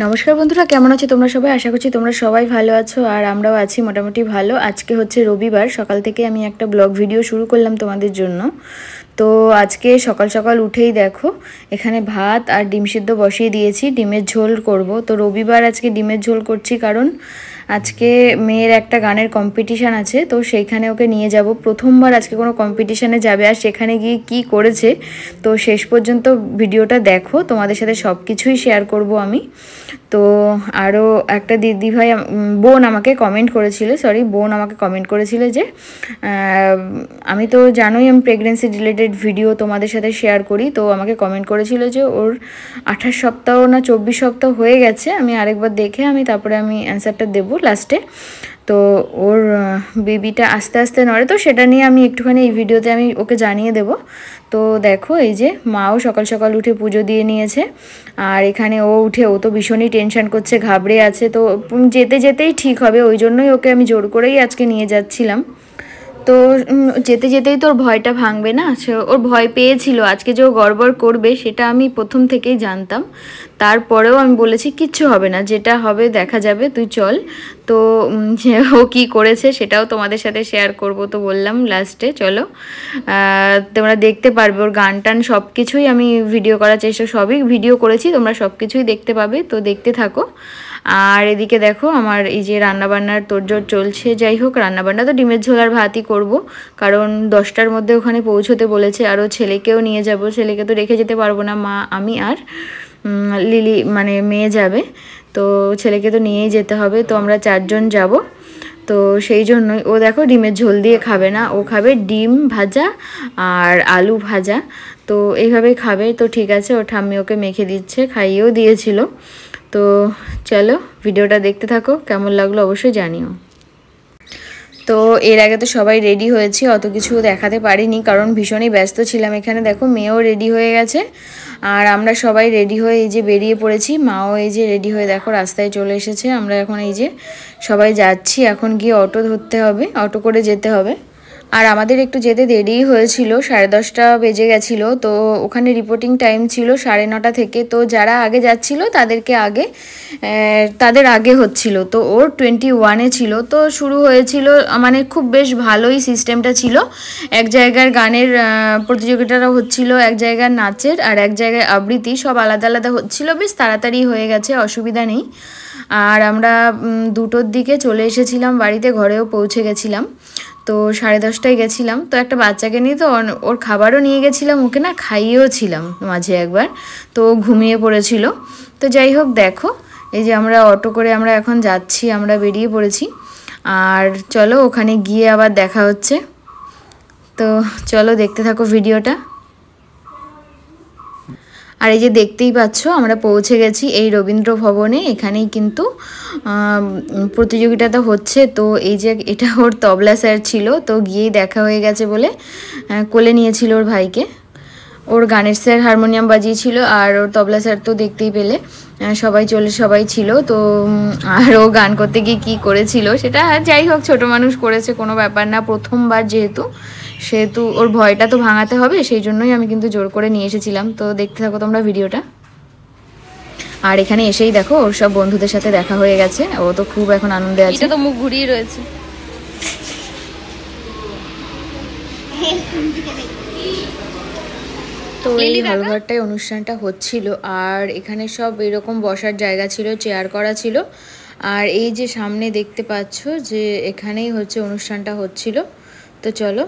नमस्कार बंधुरा केमन आछो तोमरा सबाई आशा करछि तोमरा सबाई भालो आछो और आमराओ आछि मोटामुटी भालो। आजके होच्छे रविवार सकाल थेके आमि एकटा ब्लग भिडियो शुरू करलाम तोमादेर जोन्नो। तो आजके सकाल सकाल उठेई देखो एखाने भात और डिम सिद्ध बसिए दिएछि, डिमेर झोल करब। तो रविवार आजके डिमेर झोल करछि कारण আজকে মেয়ের একটা গানের কম্পিটিশন আছে, তো সেইখানে ওকে নিয়ে যাব। প্রথমবার আজকে কোনো কম্পিটিশনে যাবে আর সেখানে গিয়ে কি করেছে তো শেষ পর্যন্ত ভিডিওটা দেখো, তোমাদের সাথে সব কিছুই শেয়ার করব আমি। তো আরও একটা দিদিভাই বোন আমাকে কমেন্ট করেছিল, বোন আমাকে কমেন্ট করেছিল যে আমি তো জানোই আমি প্রেগনেন্সি রিলেটেড ভিডিও তোমাদের সাথে শেয়ার করি, তো আমাকে কমেন্ট করেছিল যে ওর 28 সপ্তাহ না 24 সপ্তাহ হয়ে গেছে, আমি আরেকবার দেখে তারপরে আমি অ্যান্সারটা দেবো লাস্টে। তো ওর বেবিটা আস্তে আস্তে নড়ে, তো সেটা নিয়ে আমি একটুখানি এই ভিডিওতে আমি ওকে জানিয়ে দেব। তো দেখো এই যে মাও সকাল সকাল উঠে পুজো দিয়ে নিয়েছে আর এখানে ও উঠে ও তো ভীষণই টেনশন করছে, ঘাবড়ে আছে। তো যেতে যেতেই ঠিক হবে, ওই জন্যই ওকে আমি জোর করেই আজকে নিয়ে যাচ্ছিলাম। তো যেতে যেতেই তো ওর ভয়টা ভাঙবে না, ওর ভয় পেয়েছিল আজকে যে ও গড়বড় করবে সেটা আমি প্রথম থেকেই জানতাম। তারপরেও আমি বলেছি কিচ্ছু হবে না, যেটা হবে দেখা যাবে, তুই চল। তো ও কি করেছে সেটাও তোমাদের সাথে শেয়ার করব, তো বললাম লাস্টে চলো তোমরা দেখতে পারবে। ওর গান টান সব কিছুই আমি ভিডিও করার চেষ্টা, সবই ভিডিও করেছি, তোমরা সব কিছুই দেখতে পাবে, তো দেখতে থাকো। আর এদিকে দেখো আমার এই যে রান্নাবান্নার তোড়জোড় চলছে। যাই হোক রান্নাবান্না তো ডিমের ঝোল আর ভাতই করবো, কারণ 10টার মধ্যে ওখানে পৌঁছতে বলেছে। আরও ছেলেকেও নিয়ে যাব, ছেলেকে তো রেখে যেতে পারবো না, মা আমি আর লিলি মানে মেয়ে যাবে, তো ছেলেকে তো নিয়েই যেতে হবে। তো আমরা 4 জন যাব, তো সেই জন্যই ও দেখো ডিমের ঝোল দিয়ে খাবে না, ও খাবে ডিম ভাজা আর আলু ভাজা, তো এইভাবেই খাবে। তো ঠিক আছে, ও ঠাম্মি ওকে মেখে দিচ্ছে, খাইয়েও দিয়েছিল। তো চলো ভিডিওটা দেখতে থাকো, কেমন লাগলো অবশ্যই জানিও। তো এর আগে তো সবাই রেডি হয়েছি, অত কিছু দেখাতে পারিনি কারণ ভীষণই ব্যস্ত ছিলাম। এখানে দেখো মেয়েও রেডি হয়ে গেছে আর আমরা সবাই রেডি হয়ে এই যে বেরিয়ে পড়েছি। মাও এই যে রেডি হয়ে দেখো রাস্তায় চলে এসেছে। আমরা এখন এই যে সবাই যাচ্ছি, এখন গিয়ে অটো ধরতে হবে, অটো করে যেতে হবে। আর আমাদের একটু যেতে দেরি হয়েছিল, 10:30 বেজে গেছিলো। তো ওখানে রিপোর্টিং টাইম ছিল 9:30 থেকে, তো যারা আগে যাচ্ছিল তাদের আগে হচ্ছিল। তো ওর 21-এ ছিল, তো শুরু হয়েছিল মানে খুব বেশ ভালোই সিস্টেমটা ছিল। এক জায়গার গানের প্রতিযোগিতাটা হচ্ছিল, এক জায়গার নাচের, আর এক জায়গায় আবৃত্তি, সব আলাদা আলাদা হচ্ছিল। বেশ তাড়াতাড়ি হয়ে গেছে, অসুবিধা নেই। আর আমরা 2টোর দিকে চলে এসেছিলাম বাড়িতে, ঘরেও পৌঁছে গেছিলাম। তো 10:30টায় গেছিলাম, তো একটা বাচ্চাকে নিয়ে তো ওর খাবারও নিয়ে গেছিলাম, ওকে না খাইয়েও ছিলাম মাঝে একবার, তো ঘুমিয়ে পড়েছিল। তো যাই হোক দেখো এই যে আমরা অটো করে আমরা এখন যাচ্ছি, আমরা বেরিয়ে পড়েছি। আর চলো ওখানে গিয়ে আবার দেখা হচ্ছে, তো চলো দেখতে থাকো ভিডিওটা। আর এই যে দেখতেই পাচ্ছ আমরা পৌঁছে গেছি এই রবীন্দ্র ভবনে, এখানেই কিন্তু প্রতিযোগিতাটা হচ্ছে। তো এই যে এটা ওর তবলা স্যার ছিল, তো গিয়েই দেখা হয়ে গেছে বলে কোলে নিয়েছিল ওর ভাইকে। ওর গানের স্যার হারমোনিয়াম বাজিয়েছিল আর ওর তবলা স্যার তো দেখতেই পেলে সবাই ছিল। তো আর ও গান করতে গিয়ে কী করেছিল সেটা যাই হোক, ছোট মানুষ করেছে, কোনো ব্যাপার না, প্রথমবার সেহেতু ওর ভয়টা তো ভাঙাতে হবে, সেই জন্যই আমি কিন্তু জোর করে নিয়ে এসেছিলাম। তো দেখতে থাকো তোমরা ভিডিওটা। আর এখানে এসেই দেখো ওর সব বন্ধুদের সাথে দেখা হয়ে গেছে, ও তো খুব এখন আনন্দে আছে, তো মুখ ঘুরিয়ে রয়েছে। তো এই হলঘরটায় অনুষ্ঠানটা হচ্ছিল আর এখানে সব এরকম বসার জায়গা ছিল, চেয়ার করা ছিল। আর এই যে সামনে দেখতে পাচ্ছ যে এখানেই হচ্ছে অনুষ্ঠানটা হচ্ছিল। তো চলো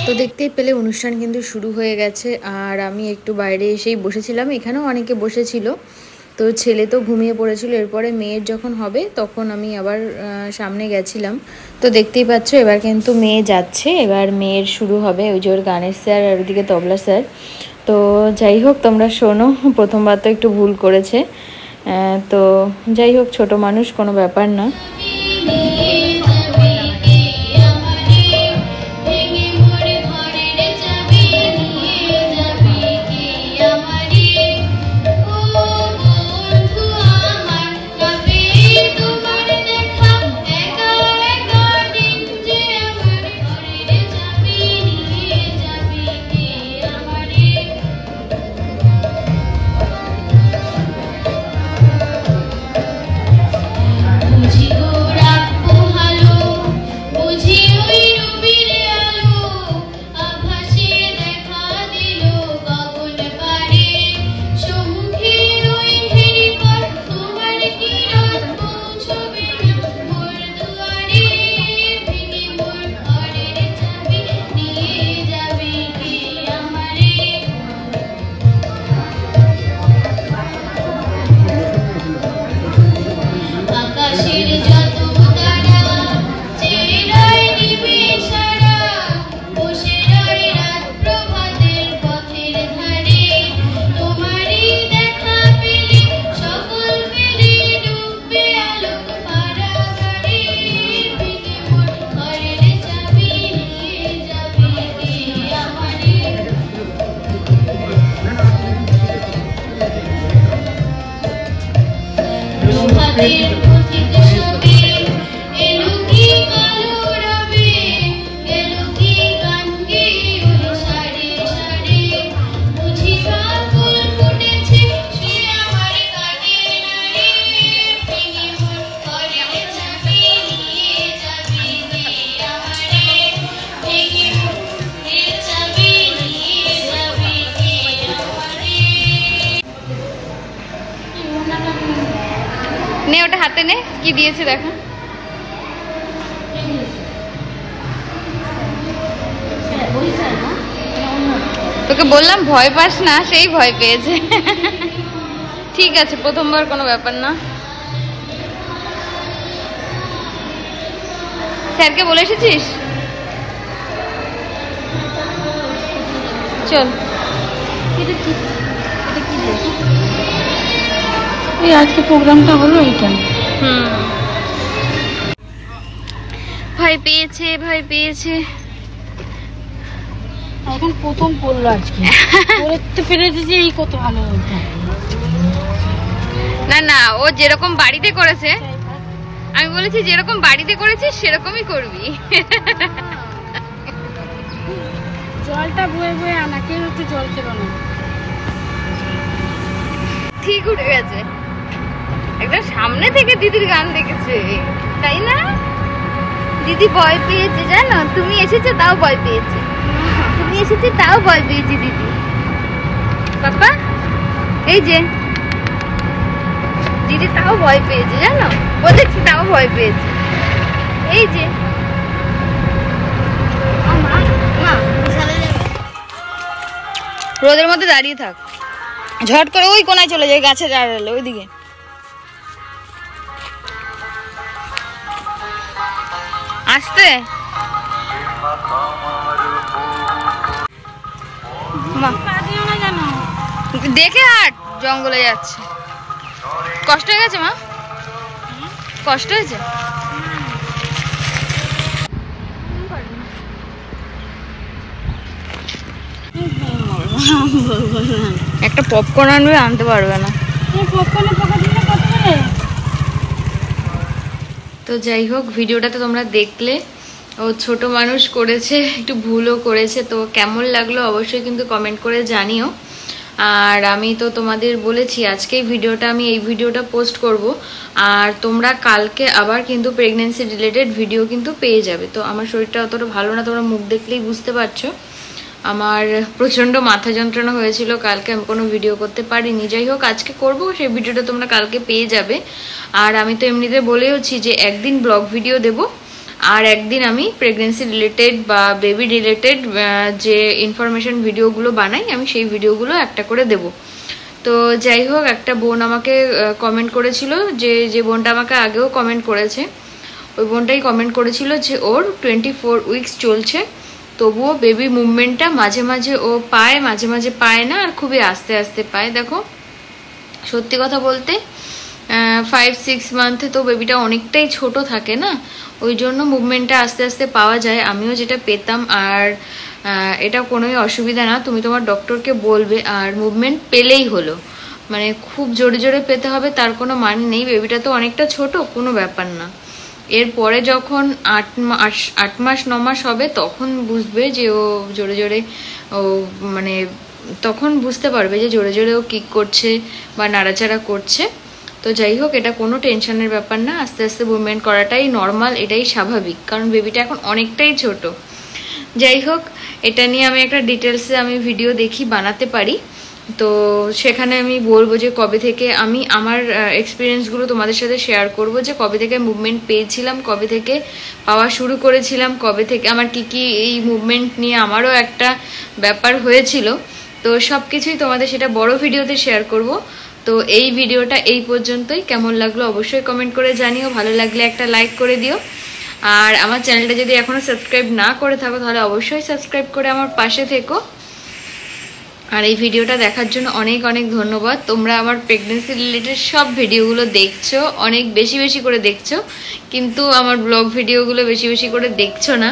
তো দেখতেই পেলে অনুষ্ঠান কিন্তু শুরু হয়ে গেছে আর আমি একটু বাইরে এসেই বসেছিলাম, এখানেও অনেকে বসেছিল। তো ছেলে তো ঘুমিয়ে পড়েছিল, এরপরে মেয়ের যখন হবে তখন আমি আবার সামনে গেছিলাম। তো দেখতেই পাচ্ছ এবার কিন্তু মেয়ে যাচ্ছে, এবার মেয়ের শুরু হবে, ওই যে ওর গানের স্যার আর ওইদিকে তবলা স্যার। তো যাই হোক তোমরা শোনো, প্রথমবার তো একটু ভুল করেছে, তো যাই হোক ছোট মানুষ, কোনো ব্যাপার না। নে ওটা হাতে নে, কি দিয়েছে দেখো। তোকে বললাম ভয় পাস না, সেই ভয় পেয়েছে। ঠিক আছে, প্রথমবার কোনো ব্যাপার না। স্যারকে বলে এসেছিস? চল। এই আজকে প্রোগ্রামটা হলো এইটা। ভয় পেয়েছে, ভয় পেয়েছে। এখন প্রথম পড়লো আজকে। পড়তে পেরেছে যে এই কত ভালো। না না, ও যেরকম বাড়িতে করেছে, আমি বলেছি যেরকম বাড়িতে করেছিস সেরকমই করবি। জলটা বয়ে বয়ে আনা, কেউ একটু জল খেলো না। ঠিক উঠে গেছে, একদম সামনে থেকে দিদির গান দেখেছে, তাই না? দিদি ভয় পেয়েছে জানো, তুমি এসেছো তাও ভয় পেয়েছে, তুমি এসেছো তাও ভয় পেয়েছে দিদি। পাপা এই যে দিদি তাও ভয় পেয়েছে জানো, বলেছি তাও ভয় পেয়েছে। এই যে রোদের মধ্যে দাঁড়িয়ে থাক, ঝট করে ওই কোনায় চলে যায়, গাছের আড়ালে ওইদিকে। আসতে দেখে হাট, জঙ্গলে যাচ্ছে। কষ্ট হয়ে গেছে মা? কষ্ট হয়েছে? একটা পপকর্ন আনবে, আনতে পারবে না। তো যাই হোক, ভিডিওটা তো তোমরা দেখলে, ও ছোট মানুষ করেছে, একটু ভুলও করেছে, তো কেমন লাগলো অবশ্যই কিন্তু কমেন্ট করে জানিও। আর আমি তো তোমাদের বলেছি আজকেই ভিডিওটা, আমি এই ভিডিওটা পোস্ট করব, আর তোমরা কালকে আবার কিন্তু প্রেগনেন্সি রিলেটেড ভিডিও কিন্তু পেয়ে যাবে। তো আমার শরীরটা অতটা ভালো না, তোমরা মুখ দেখলেই বুঝতে পারছো। আমার প্রচণ্ড মাথা যন্ত্রণা হয়েছিল কালকে, আমি কোনো ভিডিও করতে পারিনি। যাই হোক, আজকে করব, সেই ভিডিওটা তোমরা কালকে পেয়ে যাবে। আর আমি তো এমনিতে বলেওছি যে একদিন ব্লগ ভিডিও দেব, আর একদিন আমি প্রেগনেন্সি রিলেটেড বা বেবি রিলেটেড যে ইনফরমেশন ভিডিওগুলো বানাই, আমি সেই ভিডিওগুলো একটা করে দেব। তো যাই হোক, একটা বোন আমাকে কমেন্ট করেছিল, যে বোনটা আমাকে আগেও কমেন্ট করেছে, ওই বোনটাই কমেন্ট করেছিল যে ওর 24 উইকস চলছে, তবুও বেবি মুভমেন্টটা মাঝে মাঝে ও পায়, মাঝে মাঝে পায় না, আর খুবই আস্তে আস্তে পায়। দেখো সত্যি কথা বলতে 5-6 মান্থে তো বেবিটা অনেকটাই ছোট থাকে না, ওই জন্য মুভমেন্টটা আস্তে আস্তে পাওয়া যায়। আমিও যেটা পেতাম, আর এটা কোনোই অসুবিধা না, তুমি তোমার ডক্টরকে বলবে, আর মুভমেন্ট পেলেই হলো, মানে খুব জোরে জোরে পেতে হবে তার কোনো মানে নেই। বেবিটা তো অনেকটা ছোট, কোনো ব্যাপার না। এরপরে যখন 8 মাস 9 মাস হবে, তখন বুঝবে যে ও জোরে জোরে, ও মানে তখন বুঝতে পারবে যে জোরে জোরে ও কিক করছে বা নাড়াচাড়া করছে। তো যাই হোক, এটা কোনো টেনশনের ব্যাপার না, আস্তে আস্তে মুভমেন্ট করাটাই নর্মাল, এটাই স্বাভাবিক, কারণ বেবিটা এখন অনেকটাই ছোট। যাই হোক, এটা নিয়ে আমি একটা ডিটেলসে আমি ভিডিও দেখি বানাতে পারি, তো সেখানে আমি বলবো যে কবে থেকে আমি আমার এক্সপিরিয়েন্সগুলো তোমাদের সাথে শেয়ার করব, যে কবে থেকে মুভমেন্ট পেয়েছিলাম, কবে থেকে পাওয়া শুরু করেছিলাম, কবে থেকে আমার কি এই মুভমেন্ট নিয়ে আমারও একটা ব্যাপার হয়েছিল। তো সব কিছুই তোমাদের সেটা বড় ভিডিওতে শেয়ার করব। তো এই ভিডিওটা এই পর্যন্তই, কেমন লাগলো অবশ্যই কমেন্ট করে জানিও, ভালো লাগলে একটা লাইক করে দিও, আর আমার চ্যানেলটা যদি এখনো সাবস্ক্রাইব না করে থাকো তাহলে অবশ্যই সাবস্ক্রাইব করে আমার পাশে থেকো। আর এই ভিডিওটা দেখার জন্য অনেক অনেক ধন্যবাদ। তোমরা আমার প্রেগনেন্সি রিলেটেড সব ভিডিওগুলো দেখছো, অনেক বেশি বেশি করে দেখছো, কিন্তু আমার ব্লগ ভিডিওগুলো বেশি বেশি করে দেখছো না।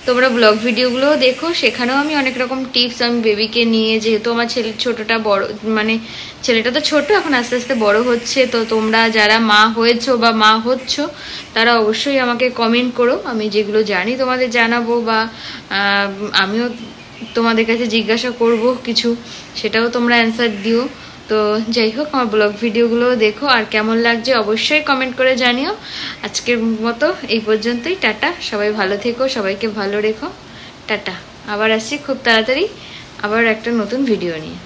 তোমরা ব্লগ ভিডিওগুলোও দেখো, সেখানেও আমি অনেক রকম টিপস আমি বেবিকে নিয়ে, যেহেতু আমার ছোটটা বড়, মানে ছেলেটা তো ছোট এখন আস্তে আস্তে বড় হচ্ছে, তো তোমরা যারা মা হয়েছো বা মা হচ্ছ তারা অবশ্যই আমাকে কমেন্ট করো, আমি যেগুলো জানি তোমাদের জানাবো, বা আমিও তোমাদের কাছে জিজ্ঞাসা করব কিছু, সেটাও তোমরা অ্যান্সার দিও। তো যাই হোক, আমার ব্লগ ভিডিওগুলো দেখো, আর কেমন লাগছে অবশ্যই কমেন্ট করে জানিও। আজকের মতো এই পর্যন্তই, টাটা, সবাই ভালো থেকো, সবাইকে ভালো রেখো, টাটা। আবার আসছি খুব তাড়াতাড়ি আবার একটা নতুন ভিডিও নিয়ে।